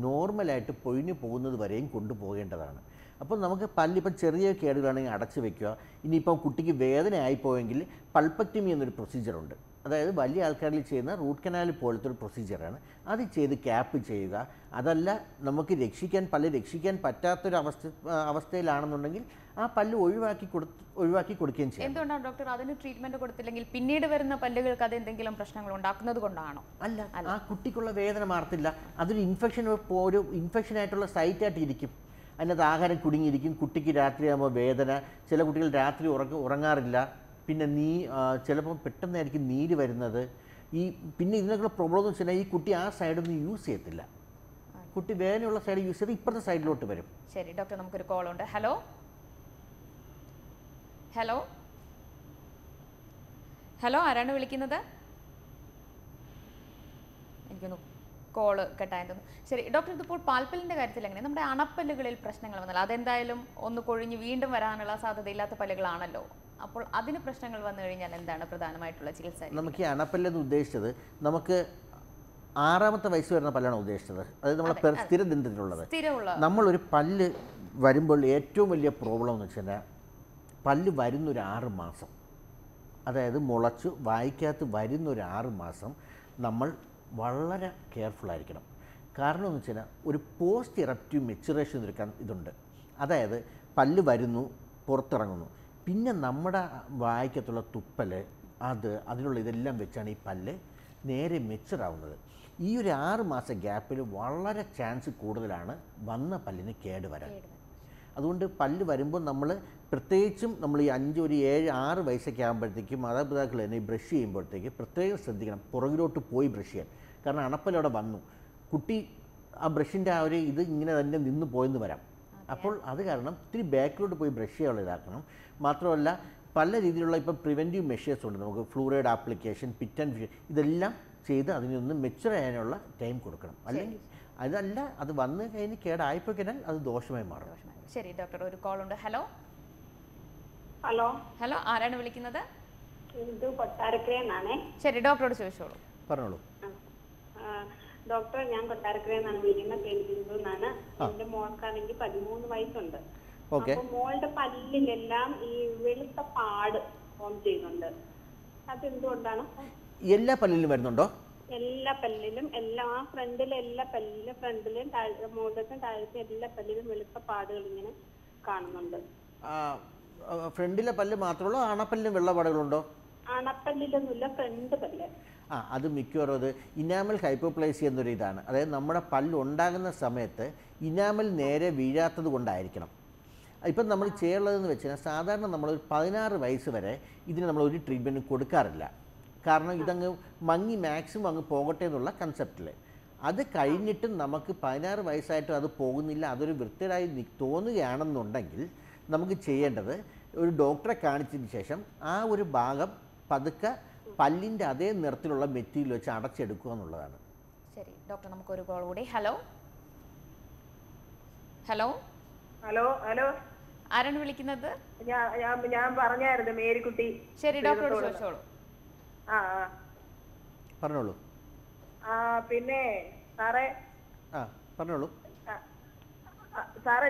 നോർമലായിട്ട് പൊഴിഞ്ഞു പോകുന്നത് വരെയും കൊണ്ടുപോകേണ്ടതാണ്. അപ്പോൾ നമുക്ക് പല്ലിപ്പം ചെറിയ കേടുകളാണെങ്കിൽ അടച്ചു വെക്കുക. ഇനിയിപ്പം കുട്ടിക്ക് വേദന ആയിപ്പോയെങ്കിൽ പൾപ്പക്ടമി എന്നൊരു പ്രൊസീജിയറുണ്ട്. അതായത് വലിയ ആൾക്കാരിൽ ചെയ്യുന്ന റൂട്ട് കനാൽ പോലത്തെ ഒരു പ്രൊസീജിയറാണ്. അത് ചെയ്ത് ക്യാപ്പ് ചെയ്യുക. അതല്ല നമുക്ക് പല്ല് രക്ഷിക്കാൻ പറ്റാത്തൊരു അവസ്ഥയിലാണെന്നുണ്ടെങ്കിൽ ആ പല്ല് ഒഴിവാക്കി കൊടുക്കുകയും ചെയ്യും. എന്തുകൊണ്ടാണ് ഡോക്ടർ അതിന് ട്രീറ്റ്മെന്റ് കൊടുത്തില്ലെങ്കിൽ പിന്നീട് വരുന്ന പല്ലുകൾക്ക് അത് എന്തെങ്കിലും പ്രശ്നങ്ങൾ ഉണ്ടാക്കുന്നത് കൊണ്ടാണോ? അല്ല, ആ കുട്ടിക്കുള്ള വേദന മാറത്തില്ല. അതൊരു ഇൻഫെക്ഷൻ ആയിട്ടുള്ള സൈറ്റായിട്ട് ഇരിക്കും. അതിനകത്ത് ആഹാരം കുടുങ്ങിയിരിക്കും. കുട്ടിക്ക് രാത്രിയാകുമ്പോൾ വേദന, ചില കുട്ടികൾ രാത്രി ഉറങ്ങാറില്ല. പിന്നെ ചിലപ്പോൾ പെട്ടെന്നായിരിക്കും നീര് വരുന്നത്. പിന്നെ ഇതിനൊക്കെ പ്രോബ്ലം എന്ന് വെച്ചാൽ ഈ കുട്ടി ആ സൈഡൊന്നും യൂസ് ചെയ്യത്തില്ല. കുട്ടി വേദനയുള്ള സൈഡ് യൂസ് ചെയ്ത് ഇപ്പുറത്തെ സൈഡിലോട്ട് വരും. ശരി ഡോക്ടർ, നമുക്കൊരു കോൾ ഉണ്ട്. ഹലോ ഹലോ ഹലോ, ആരാണ് വിളിക്കുന്നത്? എനിക്കൊന്ന് കോള് കട്ടായെന്ന് തോന്നുന്നു. ശരി ഡോക്ടർ, ഇതിപ്പോൾ പാൽപ്പല്ലിന്റെ കാര്യത്തിൽ എങ്ങനെ നമ്മുടെ അണപ്പല്ലുകളിൽ പ്രശ്നങ്ങൾ വന്നാൽ അതെന്തായാലും ഒന്ന് കൊഴിഞ്ഞ് വീണ്ടും വരാനുള്ള സാധ്യതയില്ലാത്ത പല്ലുകളാണല്ലോ. അപ്പോൾ അതിന് പ്രശ്നങ്ങൾ വന്നു കഴിഞ്ഞാൽ എന്താണ് പ്രധാനമായിട്ടുള്ള ചികിത്സ? നമുക്ക് ഈ അണപ്പല്ലെന്ന് ഉദ്ദേശിച്ചത് നമുക്ക് 6ാമത്തെ വയസ്സ് വരുന്ന പല്ലാണ് ഉദ്ദേശിച്ചത്. അതായത് നമ്മളെ സ്ഥിരദന്തത്തിലുള്ളത്. നമ്മളൊരു പല്ല് വരുമ്പോൾ ഏറ്റവും വലിയ പ്രോബ്ലം എന്ന് വെച്ച് കഴിഞ്ഞാൽ പല്ല് വരുന്നൊരു 6 മാസം, അതായത് മുളച്ചു വായിക്കകത്ത് വരുന്നൊരു 6 മാസം നമ്മൾ വളരെ കെയർഫുള്ളായിരിക്കണം. കാരണം എന്ന് വെച്ച് കഴിഞ്ഞാൽ ഒരു പോസ്റ്റ് ഇറപ്റ്റീവ് മെച്ചുറേഷൻ എന്നൊരു ഇതുണ്ട്. അതായത് പല്ല് വരുന്നു, പുറത്തിറങ്ങുന്നു, പിന്നെ നമ്മുടെ വായിക്കത്തുള്ള തുപ്പൽ അതിനുള്ള ഇതെല്ലാം വെച്ചാണ് ഈ പല്ല് നേരെ മെച്ചുറാവുന്നത്. ഈ ഒരു 6 മാസം ഗ്യാപ്പിൽ വളരെ ചാൻസ് കൂടുതലാണ് വന്ന പല്ലിന് കേടുവരാൻ. അതുകൊണ്ട് പല്ല് വരുമ്പോൾ നമ്മൾ പ്രത്യേകിച്ചും നമ്മൾ ഈ 5, 7, 6 വയസ്സൊക്കെ ആകുമ്പോഴത്തേക്കും മാതാപിതാക്കൾ തന്നെ ഈ ബ്രഷ് ചെയ്യുമ്പോഴത്തേക്ക് പ്രത്യേകം ശ്രദ്ധിക്കണം, പുറകിലോട്ട് പോയി ബ്രഷ് ചെയ്യാൻ. കാരണം അണപ്പല്ലവിടെ വന്നു, കുട്ടി ആ ബ്രഷിൻ്റെ ആ ഒരു ഇത് ഇങ്ങനെ തന്നെ നിന്ന് പോയെന്ന് വരാം. അപ്പോൾ അത് കാരണം ഇത്തിരി ബാക്കിലോട്ട് പോയി ബ്രഷ് ചെയ്യാനുള്ള ഇതാക്കണം. മാത്രമല്ല പല രീതിയിലുള്ള ഇപ്പോൾ പ്രിവെൻറ്റീവ് മെഷേഴ്സ് ഉണ്ട്. നമുക്ക് fluoride application, pit and fissure, ഇതെല്ലാം ചെയ്ത് അതിനൊന്ന് മെച്ചുർ ചെയ്യാനുള്ള ടൈം കൊടുക്കണം. അല്ലെങ്കിൽ അതല്ല അത് വന്ന് കഴിഞ്ഞ് കേടായിപ്പോയി കഴിഞ്ഞാൽ അത് ദോഷമായി മാറും. ശരി ഡോക്ടർ, ഒരു കോൾ ഉണ്ട്. ഹലോ ഹലോ ഹലോ, ആരാണ് വിളിക്കുന്നത്? ഇത് കൊട്ടാരക്കരയെന്നാണേ. ശരി ഡോക്ടറോട് ചോദിച്ചോളൂ. പറഞ്ഞോളൂ. ഡോക്ടർ, ഞാൻ കൊട്ടാരക്കരയെന്നാണ് വിളിക്കുന്നത്, പെരുന്തു എന്നാണ്. എന്റെ മോൾക്കാണെങ്കിൽ 13 വയസ്സുണ്ട്. അപ്പൊ മോളുടെ പല്ലിലെല്ലാം ഈ വെളുത്ത പാട് ഫോം ചെയ്യുന്നുണ്ട്. അതെന്തുകൊണ്ടാണ്? എല്ലാ പല്ലിലും വരുന്നുണ്ടോ? എല്ലാ പല്ലിലും, എല്ലാ ഫ്രണ്ടിലെ എല്ലാ പല്ലിലും, ഫ്രണ്ടിലും മുകളിലത്തും താഴത്തെ എല്ലാ പല്ലിലും വെളുത്ത പാടുകൾ ഇങ്ങനെ കാണുന്നുണ്ട്. ഫ്രണ്ടിലെ പല്ല് മാത്രമേ ഉള്ളൂ? അണപ്പല്ലിലും വെള്ളപ്പാടുകളുണ്ടോ? അണപ്പല്ലിലൊന്നുമില്ല, ഫ്രണ്ട് പല്ല്. അത് മിക്കവാറും അത് ഇനാമൽ ഹൈപ്പോപ്ലേസിയ എന്നൊരു ഇതാണ്. അതായത് നമ്മുടെ പല്ല് ഉണ്ടാകുന്ന സമയത്ത് ഇനാമൽ നേരെ വീഴാത്തത് കൊണ്ടായിരിക്കണം. ഇപ്പം നമ്മൾ ചെയ്യാനുള്ളതെന്ന് വെച്ചാൽ സാധാരണ നമ്മളൊരു 16 വയസ്സ് വരെ ഇതിന് നമ്മളൊരു ട്രീറ്റ്മെൻറ്റ് കൊടുക്കാറില്ല. കാരണം ഇതങ്ങ് മങ്ങി മാക്സിമം അങ്ങ് പോകട്ടെ എന്നുള്ള കൺസെപ്റ്റിൽ. അത് കഴിഞ്ഞിട്ടും നമുക്ക് 16 വയസ്സായിട്ടും അത് പോകുന്നില്ല, അതൊരു വൃത്തിയായി തോന്നുകയാണെന്നുണ്ടെങ്കിൽ നമുക്ക് ചെയ്യേണ്ടത് ഒരു ഡോക്ടറെ കാണിച്ചതിന് ശേഷം ആ ഒരു ഭാഗം പതുക്കെ പല്ലിൻ്റെ അതേ നിറത്തിലുള്ള മെറ്റീരിയൽ വെച്ച് അടച്ചെടുക്കുക എന്നുള്ളതാണ്. ശരി ഡോക്ടർ, നമുക്കൊരു കോൾ കൂടി. ഹലോ ഹലോ ഹലോ ഹലോ, ആരാണ് വിളിക്കുന്നത്? ഞാൻ പറഞ്ഞായിരുന്നു മേരിക്കുട്ടി. ശരി ഡോക്ടറോട് ചോദിച്ചോളൂ. പറഞ്ഞോളൂ. പിന്നെ സാറേ പറഞ്ഞോളൂ. സാറേ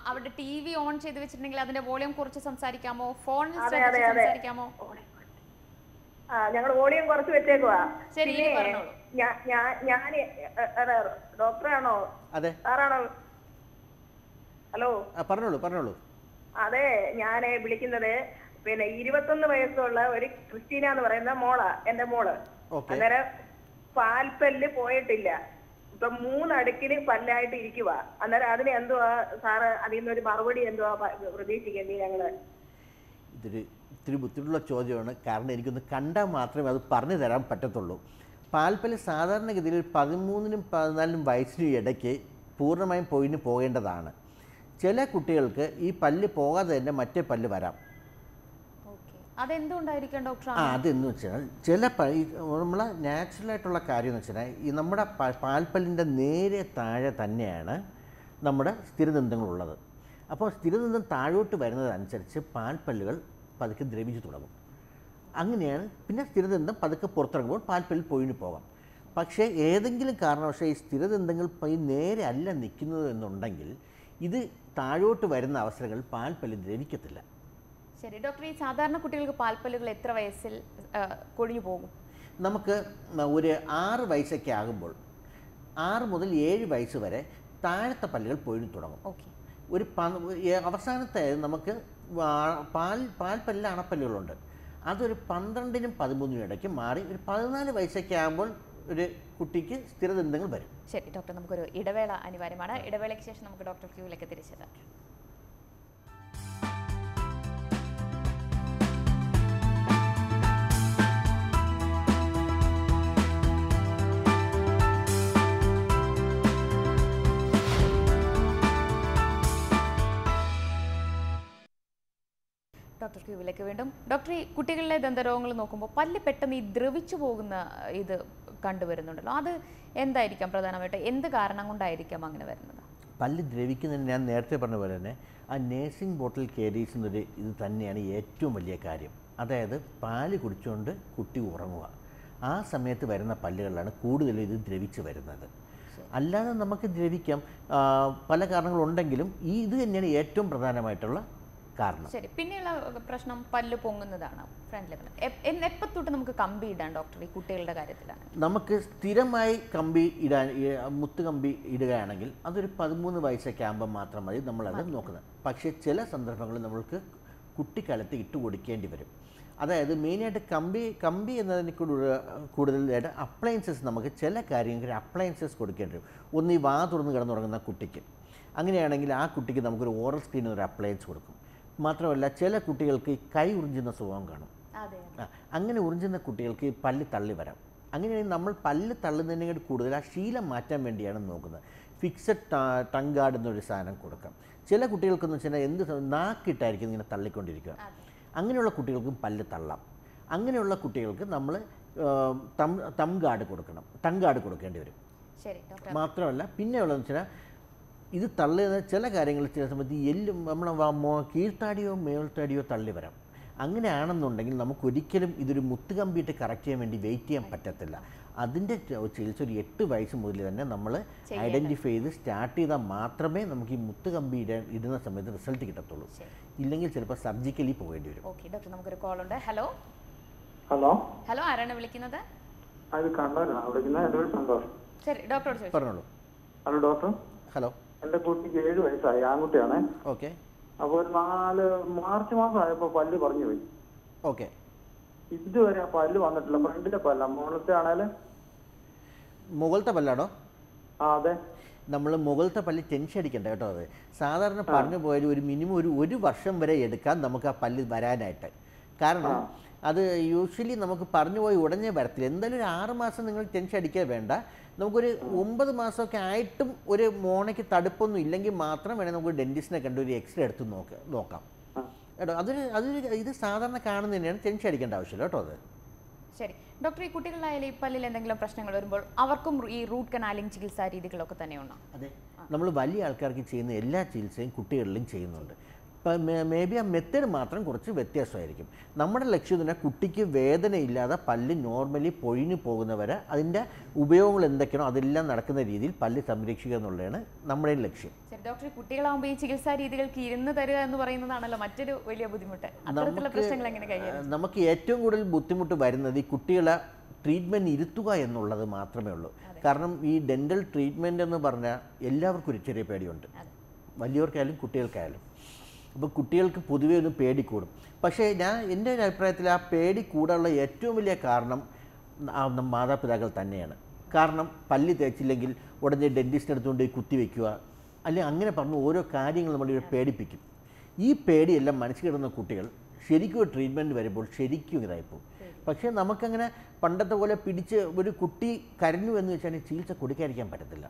അവിടെ TV ഓൺ ചെയ്ത് വെച്ചിട്ടുണ്ടെങ്കിൽ അതിന്റെ വോളിയം കുറച്ച് സംസാരിക്കാമോ? ഫോണിൽ സംസാരിക്കാമോ? ഞങ്ങൾ വോളിയം കുറച്ച് വെച്ചേക്കുവാ. ശരി, പറഞ്ഞോളൂ. ഞാൻ ഡോക്ടറാണോ? അതെ. സാറാണോ? ഹലോ, പറഞ്ഞോളൂ. അതെ, ഞാൻ വിളിക്കുന്നത് പിന്നെ 21 വയസ്സുള്ള ഒരു ക്രിസ്റ്റീന എന്ന് പറയുന്ന മോളാ, എന്റെ മോള്. അന്നേരം പാൽപ്പല്ല് പോയിട്ടില്ല, ഇപ്പൊ 3 അടുക്കില് പല്ലായിട്ട് ഇരിക്കുക. അന്നേരം അതിന് എന്തുവാ സാറ്, അതിൽ നിന്നൊരു മറുപടി എന്തുവാ പ്രതീക്ഷിക്കേണ്ടി ഞങ്ങള്? ഇത്തിരി ബുദ്ധിമുട്ടുള്ള ചോദ്യമാണ്. കാരണം എനിക്കൊന്ന് കണ്ടാൽ മാത്രമേ അത് പറഞ്ഞു തരാൻ പറ്റത്തുള്ളൂ. പാൽപ്പല്ല് സാധാരണഗതിയിൽ 13നും 14നും വയസ്സിനും ഇടയ്ക്ക് പൂർണ്ണമായും പൊയിന് പോകേണ്ടതാണ്. ചില കുട്ടികൾക്ക് ഈ പല്ല് പോകാതെ തന്നെ മറ്റേ പല്ല് വരാം. അതെന്തുകൊണ്ടായിരിക്കും ഡോക്ടർ? അതെന്ന് വെച്ചാൽ ചില നമ്മളെ നാച്ചുറലായിട്ടുള്ള കാര്യം എന്ന് വെച്ചാൽ ഈ നമ്മുടെ പാൽപ്പല്ലിൻ്റെ നേരെ താഴെ തന്നെയാണ് നമ്മുടെ സ്ഥിരദന്തങ്ങളുള്ളത്. അപ്പോൾ സ്ഥിരദന്തം താഴോട്ട് വരുന്നതനുസരിച്ച് പാൽപ്പല്ലുകൾ പതുക്കെ ദ്രവിച്ചു തുടങ്ങും. അങ്ങനെയാണ് പിന്നെ സ്ഥിരദന്തം പതുക്കെ പുറത്തിറങ്ങുമ്പോൾ പാൽപ്പല്ലിൽ പൊയിന് പോകാം. പക്ഷേ ഏതെങ്കിലും കാരണവശാൽ ഈ സ്ഥിരദന്തങ്ങൾ ഈ നേരെ അല്ല നിൽക്കുന്നത് എന്നുണ്ടെങ്കിൽ ഇത് താഴോട്ട് വരുന്ന അവസരങ്ങളിൽ പാൽപ്പല്ല് ദ്രവിക്കത്തില്ല. ശരി ഡോക്ടർ, ഈ സാധാരണ കുട്ടികൾക്ക് പാൽപ്പല്ലുകൾ എത്ര വയസ്സിൽ കൊഴിഞ്ഞു പോകും? നമുക്ക് ഒരു 6 വയസ്സൊക്കെ ആകുമ്പോൾ 6 മുതൽ 7 വയസ്സ് വരെ താഴത്തെ പല്ലുകൾ പൊഴിഞ്ഞു തുടങ്ങും. ഒരു അവസാനത്തെ നമുക്ക് പാൽപ്പല്ലിൽ അണപ്പല്ലുകളുണ്ട്, അതൊരു 12നും 13നും ഇടയ്ക്ക് മാറി ഒരു 14 വയസ്സൊക്കെ ആകുമ്പോൾ ഒരു കുട്ടിക്ക് സ്ഥിരദന്തങ്ങൾ വരും. ശരി ഡോക്ടർ, നമുക്കൊരു ഇടവേള അനിവാര്യമാണ്. ഇടവേളയ്ക്ക് ശേഷം നമുക്ക് ഡോക്ടർ ക്യൂവിലേക്ക് തിരിച്ചെത്താം. ഡോക്ടർ ക്യൂവിലേക്ക് വീണ്ടും. ഡോക്ടർ, ഈ കുട്ടികളിലെ ദന്തരോഗങ്ങൾ നോക്കുമ്പോൾ പല്ല് പെട്ടെന്ന് ഈ ദ്രവിച്ചു പോകുന്ന ഇത് കണ്ടുവരുന്നുണ്ടല്ലോ, അത് എന്തായിരിക്കാം പ്രധാനമായിട്ട്, എന്ത് കാരണം കൊണ്ടായിരിക്കാം അങ്ങനെ വരുന്നത്? പല്ല് ദ്രവിക്കുന്നതിന് ഞാൻ നേരത്തെ പറഞ്ഞ പോലെ തന്നെ ആ നേഴ്സിംഗ് ബോട്ടിൽ കേരീസ് എന്നൊരു ഇത് തന്നെയാണ് ഏറ്റവും വലിയ കാര്യം. അതായത് പാല് കുടിച്ചുകൊണ്ട് കുട്ടി ഉറങ്ങുക, ആ സമയത്ത് വരുന്ന പല്ലുകളിലാണ് കൂടുതലും ഇത് ദ്രവിച്ച് വരുന്നത്. അല്ലാതെ നമുക്ക് ദ്രവിക്കാം, പല കാരണങ്ങളുണ്ടെങ്കിലും ഇത് തന്നെയാണ് ഏറ്റവും പ്രധാനമായിട്ടുള്ള കാരണം. ശരി, പിന്നെയുള്ള പ്രശ്നം പല്ല് പൊങ്ങുന്നതാണ് ഫ്രണ്ട് ലെവൽ. എപ്പോൾ തൊട്ട് നമുക്ക് കമ്പി ഇടാൻ ഡോക്ടർ ഈ കുട്ടികളുടെ കാര്യത്തിലാണ്? നമുക്ക് സ്ഥിരമായി കമ്പി ഇടാൻ, മുത്ത് കമ്പി ഇടുകയാണെങ്കിൽ അതൊരു 13 വയസ്സൊക്കെ ആകുമ്പോൾ മാത്രം മതി നമ്മളത് നോക്കുന്നത്. പക്ഷേ ചില സന്ദർഭങ്ങളിൽ നമ്മൾക്ക് കുട്ടിക്കാലത്ത് ഇട്ട് കൊടുക്കേണ്ടി വരും. അതായത് മെയിനായിട്ട് കമ്പി എന്നതിന് കൂടുതലായിട്ട് അപ്ലയൻസസ്, നമുക്ക് ചില കാര്യങ്ങൾക്ക് അപ്ലയൻസസ് കൊടുക്കേണ്ടി വരും. ഒന്ന് ഈ വാ തുറന്ന് കിടന്നുറങ്ങുന്ന കുട്ടിക്ക്, അങ്ങനെയാണെങ്കിൽ ആ കുട്ടിക്ക് നമുക്കൊരു ഓറൽ സ്ക്രീൻ ഒരു അപ്ലയൻസ് കൊടുക്കും. മാത്രമല്ല ചില കുട്ടികൾക്ക് കൈ ഉറിഞ്ചുന്ന സ്വഭാവം കാണും. അങ്ങനെ ഉറിഞ്ചുന്ന കുട്ടികൾക്ക് പല്ല് തള്ളി വരാം. അങ്ങനെയാണെങ്കിൽ നമ്മൾ പല്ല് തള്ളുന്നതിനേക്കാൾ കൂടുതൽ ആ ശീലം മാറ്റാൻ വേണ്ടിയാണ് നോക്കുന്നത്. ഫിക്സഡ് ടങ് ഗാർഡ് എന്നൊരു സാധനം കൊടുക്കാം. ചില കുട്ടികൾക്കെന്ന് വെച്ചാൽ എന്ത് നാക്കിട്ടായിരിക്കും ഇങ്ങനെ തള്ളിക്കൊണ്ടിരിക്കുക. അങ്ങനെയുള്ള കുട്ടികൾക്കും പല്ല് തള്ളാം. അങ്ങനെയുള്ള കുട്ടികൾക്ക് നമ്മൾ ടങ് ഗാർഡ് കൊടുക്കേണ്ടി വരും. മാത്രമല്ല പിന്നെ ഉള്ളതെന്ന് വെച്ചാൽ ഇത് തള്ളുന്ന ചില കാര്യങ്ങൾ ചില സമയത്ത് എല്ലും നമ്മളെ കീഴ്ത്താടിയോ മേൽത്താടിയോ തള്ളി വരാം. അങ്ങനെയാണെന്നുണ്ടെങ്കിൽ നമുക്കൊരിക്കലും ഇതൊരു മുത്തുകമ്പിയിട്ട് കറക്റ്റ് ചെയ്യാൻ വേണ്ടി വെയിറ്റ് ചെയ്യാൻ പറ്റത്തില്ല. അതിൻ്റെ ചികിത്സ ഒരു 8 വയസ്സ് മുതൽ തന്നെ നമ്മൾ ഐഡൻറ്റിഫൈ ചെയ്ത് സ്റ്റാർട്ട് ചെയ്താൽ മാത്രമേ നമുക്ക് ഈ മുത്തുകമ്പി ഇടുന്ന സമയത്ത് റിസൾട്ട് കിട്ടത്തുള്ളൂ. ഇല്ലെങ്കിൽ ചിലപ്പോൾ സർജിക്കലി പോകേണ്ടി വരും. ഓക്കെ ഡോക്ടർ, നമുക്കൊരു കോൾ ഉണ്ട്. ഹലോ ഹലോ, ആരാണ് വിളിക്കുന്നത്? ശരി, ഡോക്ടറോട് ചോദിച്ചു. പറഞ്ഞോളൂ. Hello doctor. ഹലോ. എൻ്റെ കുട്ടിക്ക് 7 വയസ്സായി, ആൺകുട്ടിയാണ്. ഓക്കെ. അപ്പോൾ ഒരു മാർച്ച് മാസം ആയപ്പോൾ പല്ല് പറഞ്ഞു പോയി. ഓക്കെ. ഇതുവരെ ആ പല്ല് വന്നിട്ടില്ല. ഫ്രണ്ടിലെ പല്ല, മുകളിലത്തെ ആണേല്. മുകളിലത്തെ പല്ലാണോ? ആ അതെ. നമ്മൾ മുകളിലത്തെ പല്ല് ടെൻഷൻ അടിക്കണ്ട കേട്ടോ. അത് സാധാരണ പറഞ്ഞു പോയാൽ ഒരു മിനിമം ഒരു വർഷം വരെ എടുക്കാം നമുക്ക് ആ പല്ല് വരാനായിട്ട്. കാരണം അത് യൂഷ്വലി നമുക്ക് പറഞ്ഞു പോയി ഉടനെ വരത്തില്ല. എന്തായാലും ഒരു 6 മാസം നിങ്ങൾ ടെൻഷൻ അടിക്കാൻ വേണ്ട. നമുക്കൊരു 9 മാസമൊക്കെ ആയിട്ടും ഒരു മോണയ്ക്ക് തടുപ്പൊന്നും ഇല്ലെങ്കിൽ മാത്രം വേണേൽ നമുക്ക് ഡെൻറ്റിസ്റ്റിനെ കണ്ട് ഒരു എക്സ്റേ എടുത്ത് നോക്കാം കേട്ടോ. ഇത് സാധാരണ കാണുന്നത് തന്നെയാണ്, ടെൻഷൻ അടിക്കേണ്ട ആവശ്യമില്ല കേട്ടോ. അത് ശരി ഡോക്ടർ, ഈ കുട്ടികളായാലും ഈ പല്ലിൽ എന്തെങ്കിലും പ്രശ്നങ്ങൾ വരുമ്പോൾ അവർക്കും ഈ റൂട്ട് കനാലിംഗ് ചികിത്സാ രീതികളൊക്കെ തന്നെയുണ്ടോ? അതെ, നമ്മൾ വലിയ ആൾക്കാർക്ക് ചെയ്യുന്ന എല്ലാ ചികിത്സയും കുട്ടികളിലും ചെയ്യുന്നുണ്ട്. ഇപ്പം മേ ബി ആ മെത്തേഡ് മാത്രം കുറച്ച് വ്യത്യാസമായിരിക്കും. നമ്മുടെ ലക്ഷ്യം തന്നെ കുട്ടിക്ക് വേദനയില്ലാതെ പല്ല് നോർമലി പൊഴിഞ്ഞു പോകുന്നവരെ അതിൻ്റെ ഉപയോഗങ്ങൾ എന്തൊക്കെയാണോ അതെല്ലാം നടക്കുന്ന രീതിയിൽ പല്ല് സംരക്ഷിക്കുക എന്നുള്ളതാണ് നമ്മുടെ ലക്ഷ്യം. ശരി ഡോക്ടർ, കുട്ടികളാകുമ്പോൾ ഈ ചികിത്സാ രീതികൾക്ക് ഇരുന്ന് തരിക എന്ന് പറയുന്നതാണല്ലോ മറ്റൊരു വലിയ ബുദ്ധിമുട്ട്. അത്തരത്തിലുള്ള പ്രശ്നങ്ങൾ എങ്ങനെ കൈകാര്യം? നമുക്ക് ഏറ്റവും കൂടുതൽ ബുദ്ധിമുട്ട് വരുന്നത് ഈ കുട്ടികളെ ട്രീറ്റ്മെൻറ്റ് ഇരുത്തുക എന്നുള്ളത് മാത്രമേ ഉള്ളൂ. കാരണം ഈ ഡെൻ്റൽ ട്രീറ്റ്മെൻറ്റ് എന്ന് പറഞ്ഞാൽ എല്ലാവർക്കും ഒരു ചെറിയ പേടിയുണ്ട്, വലിയവർക്കായാലും കുട്ടികൾക്കായാലും. അപ്പോൾ കുട്ടികൾക്ക് പൊതുവേ ഒന്ന് പേടി കൂടും. പക്ഷേ എൻ്റെ ഒരു അഭിപ്രായത്തിൽ ആ പേടി കൂടാനുള്ള ഏറ്റവും വലിയ കാരണം മാതാപിതാക്കൾ തന്നെയാണ്. കാരണം പല്ല് തേച്ചില്ലെങ്കിൽ ഉടനെ ഡെൻറ്റിസ്റ്റിന് എടുത്തുകൊണ്ട് കുത്തി വയ്ക്കുക, അല്ലെങ്കിൽ അങ്ങനെ പറഞ്ഞ് ഓരോ കാര്യങ്ങൾ നമ്മളിവിടെ പേടിപ്പിക്കും. ഈ പേടിയെല്ലാം മനസ്സിൽ കിടന്ന കുട്ടികൾ ശരിക്കും ട്രീറ്റ്മെൻറ്റ് വരുമ്പോൾ ശരിക്കും ഇതായിപ്പോവും. പക്ഷേ നമുക്കങ്ങനെ പണ്ടത്തെ പോലെ പിടിച്ച് ഒരു കുട്ടി കരഞ്ഞു എന്ന് വെച്ചാൽ ചികിത്സ കൊടുക്കാതിരിക്കാൻ പറ്റത്തില്ല.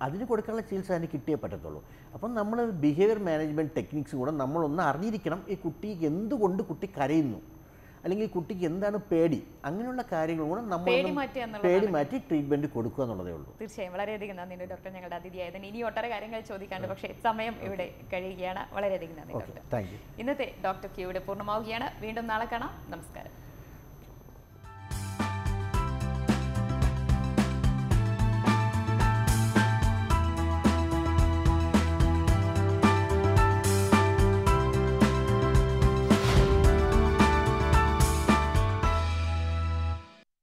അതിന് കൊടുക്കാനുള്ള ചികിത്സ അതിന് കിട്ടിയേ പറ്റത്തുള്ളൂ. അപ്പം നമ്മൾ ബിഹേവിയർ മാനേജ്മെൻറ്റ് ടെക്നിക്സ് കൂടെ നമ്മളൊന്ന് അറിഞ്ഞിരിക്കണം. ഈ കുട്ടി എന്തുകൊണ്ട് കുട്ടി കരയുന്നു, അല്ലെങ്കിൽ കുട്ടിക്ക് എന്താണ് പേടി, അങ്ങനെയുള്ള കാര്യങ്ങൾ കൂടെ നമ്മൾ പേടി മാറ്റി ട്രീറ്റ്മെൻറ്റ് കൊടുക്കുക എന്നുള്ളതേ ഉള്ളൂ. തീർച്ചയായും വളരെയധികം നന്ദി ഡോക്ടർ, ഞങ്ങളുടെ അതിഥിയായതിന്. ഇനി ഒട്ടേറെ കാര്യങ്ങൾ ചോദിക്കാണ്ട്, പക്ഷേ സമയം ഇവിടെ കഴിയുകയാണ്. വളരെയധികം നന്ദി ഡോക്ടർ. Thank you. ഇന്നത്തെ ഡോക്ടർ ക്യൂ ഇവിടെ പൂർണ്ണമാവുകയാണ്. വീണ്ടും നാളെ കാണാം. നമസ്കാരം.